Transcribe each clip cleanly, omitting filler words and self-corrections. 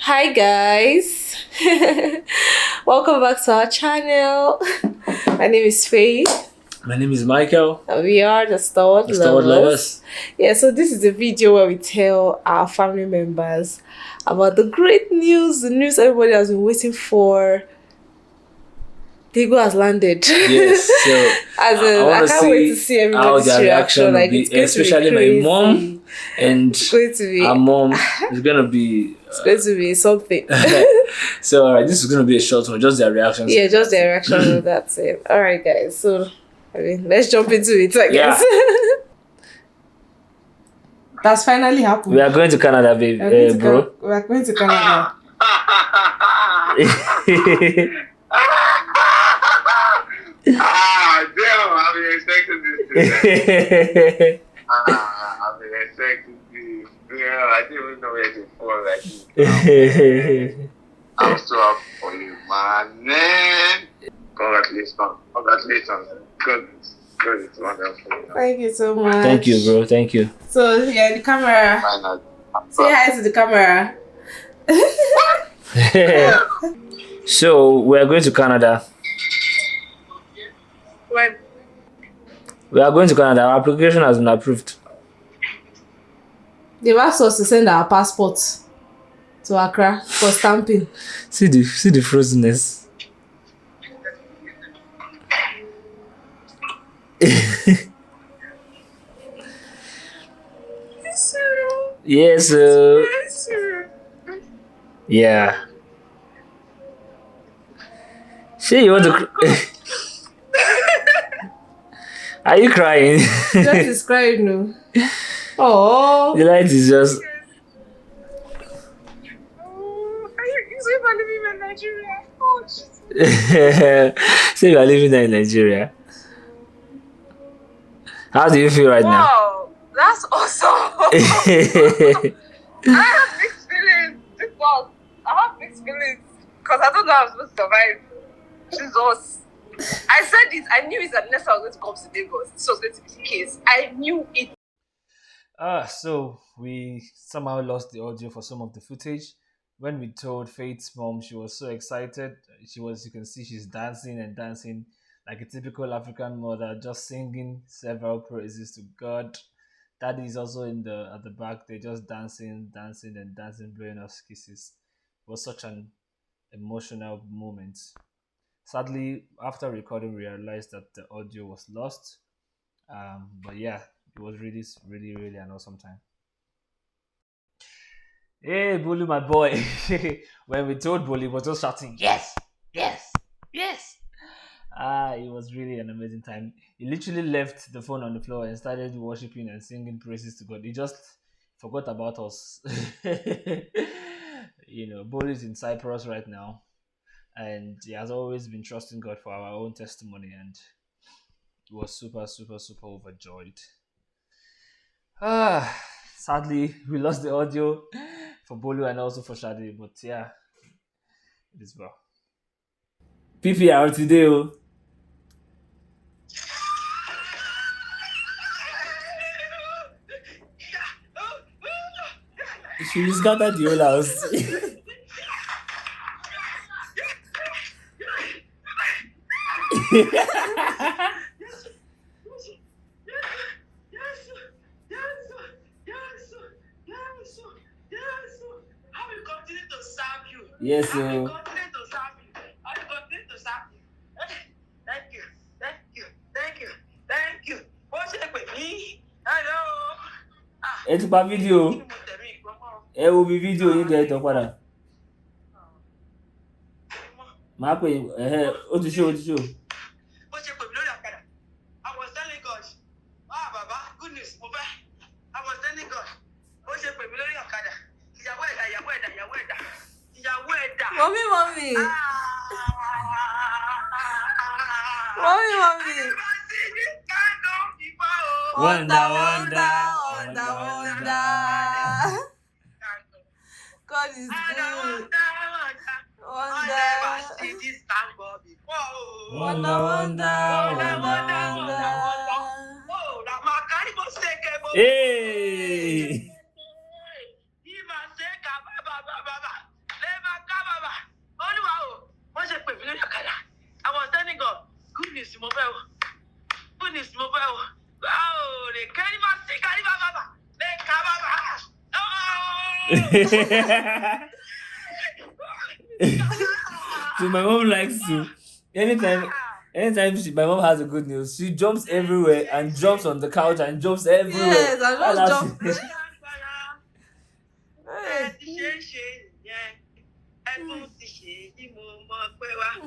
Hi guys, welcome back to our channel. My name is Faye. My name is Michael. And we are the Stalwart The Stalwart lovers. Yeah, so this is a video where we tell our family members about the great news, the news everybody has been waiting for. Diego has landed. Yes, so I can't wait to see how everybody's their reaction. reaction will Like be, it's going to be especially my crazy. mom and It's going to be. our mom. It's gonna be. It's going to be something. So alright, this is gonna be a short one, just their reactions. Yeah, just their reaction. That's it. All right, guys. So, let's jump into it. I guess. That's finally happened. We are going to Canada, baby, bro. We are going to Canada. Damn, I've been expecting this today. I've been expecting this. Yeah, I didn't even know where to fall like this. I'm so happy for you, man. Congratulations. Congratulations. Good. Good. It's wonderful. Thank you so much. Thank you, bro. Thank you. So, yeah, the camera. Finally. Say hi to the camera. So we are going to Canada. When? We are going to Canada. Our application has been approved. They've asked us to send our passports to Accra for stamping. See the frozenness. Yes. Yeah. See, you want to? Are you crying? Just is crying, no. Oh. The light is just. Living in Nigeria. Oh, Jesus. Say you are living there in Nigeria. How do you feel right now? Wow, that's awesome. I have mixed feelings. I have mixed feelings because I don't know how I'm supposed to survive. Jesus. I said it. I knew it unless I was going to come to Lagos. This was going to be the case. I knew it. So we somehow lost the audio for some of the footage. When we told Faith's mom, she was so excited. You can see she's dancing and dancing like a typical African mother, just singing several praises to God. Daddy is also at the back. They're just dancing, and dancing, blowing us kisses. It was such an emotional moment. Sadly, after recording, we realized that the audio was lost. But yeah, it was really, really, really an awesome time. Hey, Bolu, my boy. When we told Bolu, he was just shouting, yes, yes, yes. It was really an amazing time. He literally left the phone on the floor and started worshiping and singing praises to God. He just forgot about us. Bolu is in Cyprus right now, and he has always been trusting God for our own testimony, and he was super, super, super overjoyed. Sadly, we lost the audio for Bolu and also for Shadi, but yeah, it is well. PPR today, oh. She scattered the whole house. Yes, sir. I will continue to serve you. I will continue to serve you. Thank you. Thank you. Thank you. Thank you. What's it with me? Hello. Ẹ ti pa fídíò. Ẹ wo bí fídíò yín kẹ́ ẹ tọ́ padà. Màá pè ó ti ṣó. What's it with me? I was telling God. Baba, good news. I was telling God. What's it with me? Ìyàwó ẹ̀dá. Mommy. Mommy. Wonder. God is good. Wonder. Hey! mobile. Good news mobile. Oh, they can't even see Baba. They can't Baba. So my mom likes to anytime my mom has a good news, she jumps everywhere and jumps on the couch and jumps everywhere. Yes, I That's just how jump.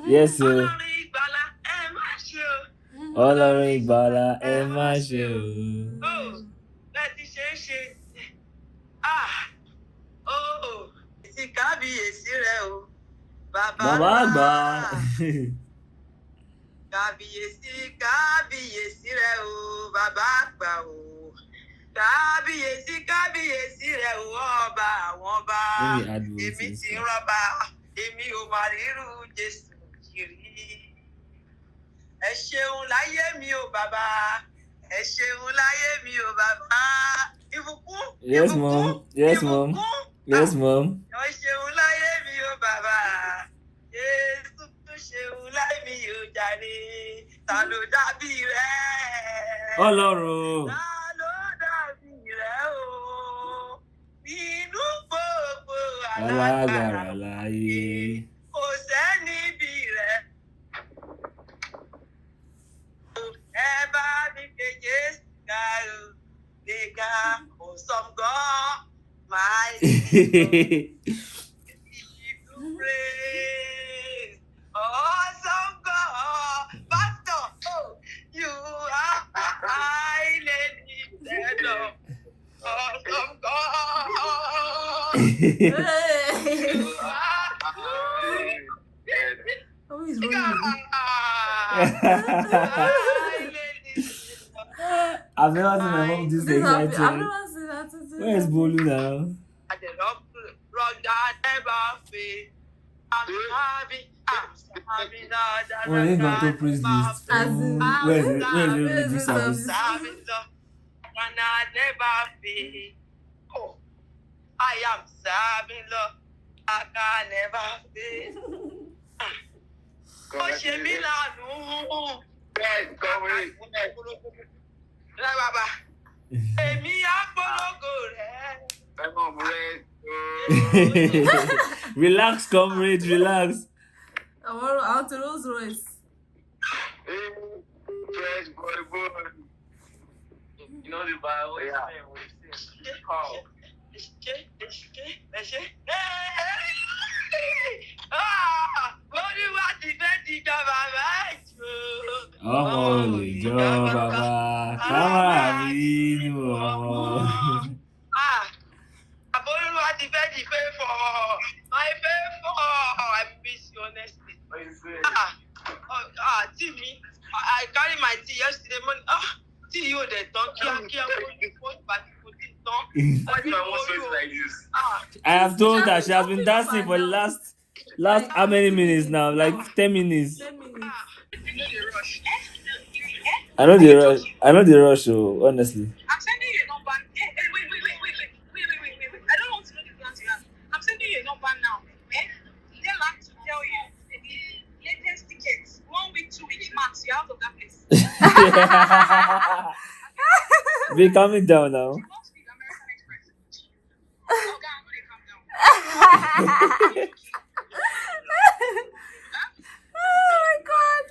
Yes, sir. Ọlọ́run ìgbàlà ẹ má ṣe o. Bàbá àgbà. Kábíyèsí rẹ o, bàbá àgbà o. Kábíyèsí rẹ o, ọba àwọn ọba. Èmi ti ń rọ́bà, èmi ò mà rírú Jésù kiri. Ẹ ṣeun láyé mi o bàbá, ẹ ṣeun láyé mi o bàbá. Ìbùkún. Yes, mom. Yes, mom. Yes, mom. Ẹ ṣeun láyé mi o bàbá. Jésù ṣeun láyé mi o jàre. Ta ló dàbí rẹ? Ọlọ́run. Ta ló dàbí rẹ o? Nínú gbogbo Alágbára láyé. Kò sẹ́ni bí rẹ. Ẹ bá mi ké Jésù ká o. Nìga kò sọm gan. My praise. Awesome God. Pastor, you are highly lifted up. Awesome God. You are Oh, he's running. I've never seen my mom this excited. I've never seen that. Where is Bolu now? Oh, he's going to praise list. As in- Where is the religious Where's the service? I am serving Lord. I can never fail. Ó ṣe mí lánàá. Bẹ́ẹ̀ kọ́wé. Rẹ bàbá. Èmi àpolongo rẹ̀. Ẹ̀gbọ́n mi rẹ̀. Relax, comrade, relax. I want to Rolls Royce. Fresh boy. You know the Bible? Yeah. Call. Olúwa ti fẹ́ ti jọba mẹ́jọ. Ọmọ olùjọ bàbá kámárà mi ni mo mọ̀. Olúwa ti fẹ́ di favour. My favour. I miss you honestly. Tea me. I carry my tea yesterday morning. Tea you dey tán kíákíá fún ìbàdìbò tí tán. Why do I want to like this? I have told her she has been dancing for the last how many minutes now? Like 10 minutes. 10 minutes. You know the rush. I know the rush. Oh, honestly. I'm sending you a number. Wait. I don't want to know the plans you have. I'm sending you a number now. They like to tell you the latest tickets. 1 week, 2 weeks max. You're out of that place. Be calming down now. You must be the American Express. Oh, God, I'm going to calm down. Oh my God.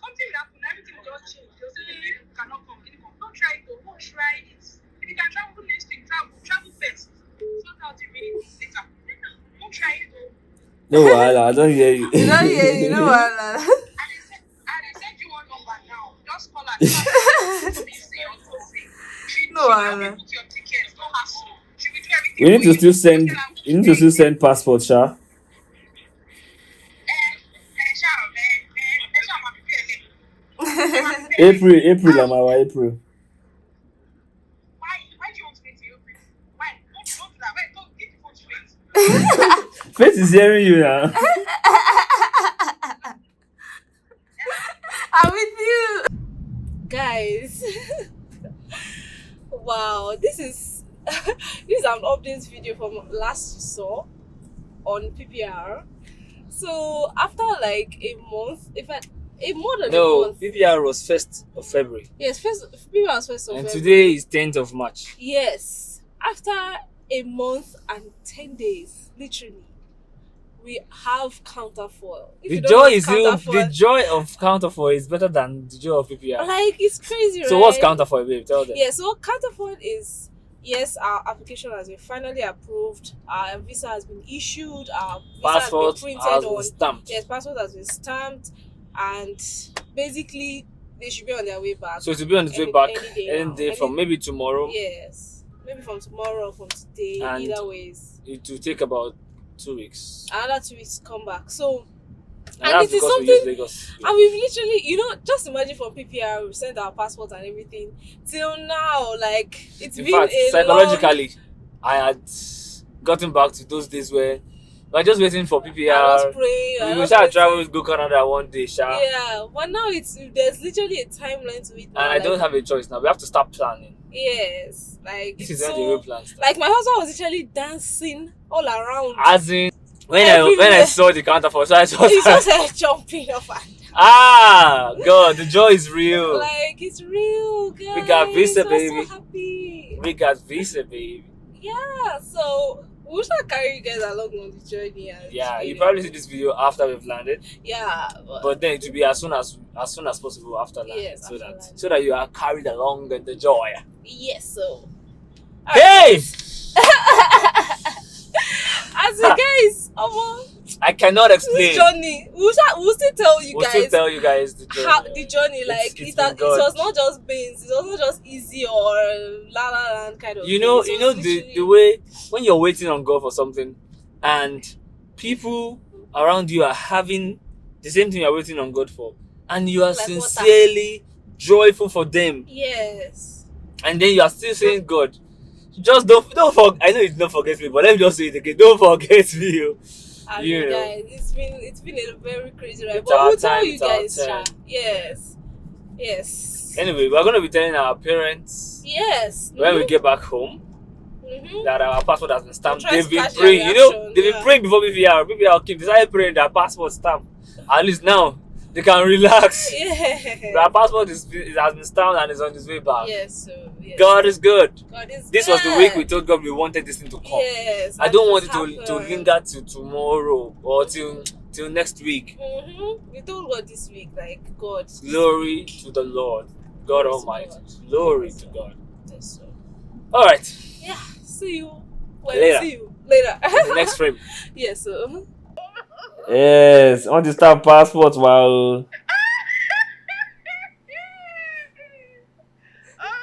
Something will happen. Everything will just change. They'll say you cannot come. Don't try it. Don't try it. If you can travel next week, travel first. Sort out the meaning later. Don't try it. No, I don't hear you. You don't hear, you know what? I sent you one number now. Just call her. No, Anna. Book your tickets. No hassle. She will do everything. We need to still send. You need to still send passport, Sha. April, Amawa, April. Why do you want to wait till April? Why? Don't do that. Wait, don't get the phone to wait. Faith is hearing you now. I'm with you. Guys. Wow, this is an update video from last you saw on PPR. So after like a month, more than a No, month. PPR was 1st of February. Yes, first PPR was first of And February. today is 10th of March. Yes, after a month and 10 days, literally, we have counterfoil. If The you don't know joy what's is even the counterfoil, joy of counterfoil is better than the joy of PPR. like it's crazy, right? So what's counterfoil, babe? Tell them. Yeah, so counterfoil is, yes, our application has been finally approved. Our visa has been issued. Our visa Passport has been has printed been on. stamped. Yes, passport has been stamped, and basically they should be on their way back. So to be on its way any- back any day any now. day from maybe tomorrow, Yes, maybe from tomorrow or from today. And either ways, it will take about 2 weeks. another 2 weeks to come back. So, And and that's it is because we use something. Lagos. And we've literally, just imagine from PPR, we sent our passport and everything. Till now, like, it's In been fact, a psychologically, I had gotten back to those days where we're just waiting for long. I PPR. was praying. We will start travel, go Canada one day, sha. Yeah, but now there's literally a timeline to it now. And I don't have a choice now. We have to start planning. Yes, like This is it's when the real so. plan starts. Like my husband was literally dancing all around. As in, when I Everywhere. saw the counterfoil, so I He just saw. started jumping up and down. God, the joy is real. Like it's real, guys. We got visa, I'm baby. so happy. We got visa, baby. Yeah, so we should carry you guys along on the journey. And, Yeah, you probably see this video after we've landed, Yeah, but then it will be as soon as possible after landing, Yes, so after that landing. so that you are carried along in the joy. yes, so. Hey, As you guys, I cannot this explain. journey, we'll still tell you We'll guys still tell you guys the journey. how the journey, like It's it been good. was not just beans, it was not just easy or la la land kind of. You know, thing. It was the literally- way when you're waiting on God for something, and people around you are having the same thing you're waiting on God for, and you are Like water. sincerely joyful for them, Yes. and then you are still saying, God, just don't forget. I know you don't forget me, but let me just say it again. Don't forget me. Oh. I You mean, know. guys, it's been a very crazy ride, It's but our we'll tell time, you it's our guys, turn. sha. Yes. Anyway, we're gonna be telling our parents Yes. when we get back home Mhm. that our passport has been stamped. We'll try They've to been catch their praying, reaction, they've yeah. been praying before PPR. PPR came, they started praying their passport stamped. At least now they can relax. Yeah. Our passport has been stamped and is on its way back. Yes. So yes. God is good. God is This was the good. week we told God we wanted this thing to come. Yes. I and don't it want it has to happened. linger till tomorrow or till next week. We told God this week, like God. this Glory week. to the Lord, God Glory to Almighty. God. Glory Yes. to God. Yes, so. All right, Yeah. See you. Well, Later. see you later. the next frame. Yes. So. Yes, on the stamp passport. Wow. Oh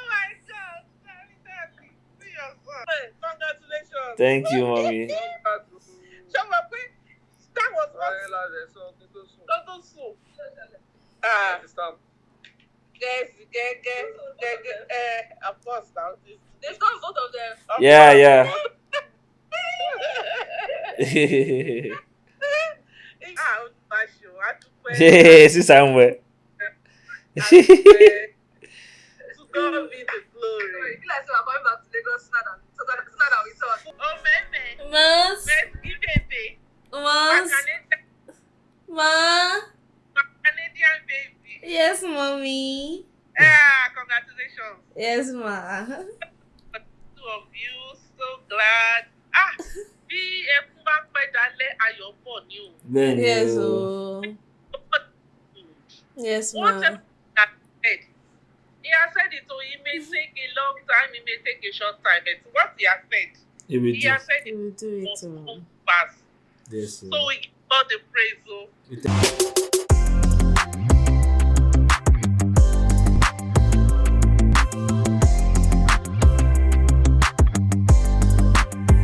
my God! Daddy, see your son. Congratulations. Thank you, mommy. Ṣọwọ́ pé that was what. Tó sùn. Of course now. They've got both of them. Yeah, yeah. Ah, Basho, I See somewhere. To God be the glory. You like so I'm coming back to Lagos sooner than we thought. Oh, man. Mas. Give baby. Mas. Ma. Canadian baby. Yes, mommy. Congratulations. Yes, ma. Two of you, so glad. Bí ẹkún bá pẹ́ dalẹ̀ ayọ̀ bọ̀ ni o. Yes, oh. Yes, What ma. has said? He has said it, so it may take a long time, it may take a short time. But what he has said, he has said We it will do it, must oh. come fast. Yes, So we give God the praise. Oh. oh.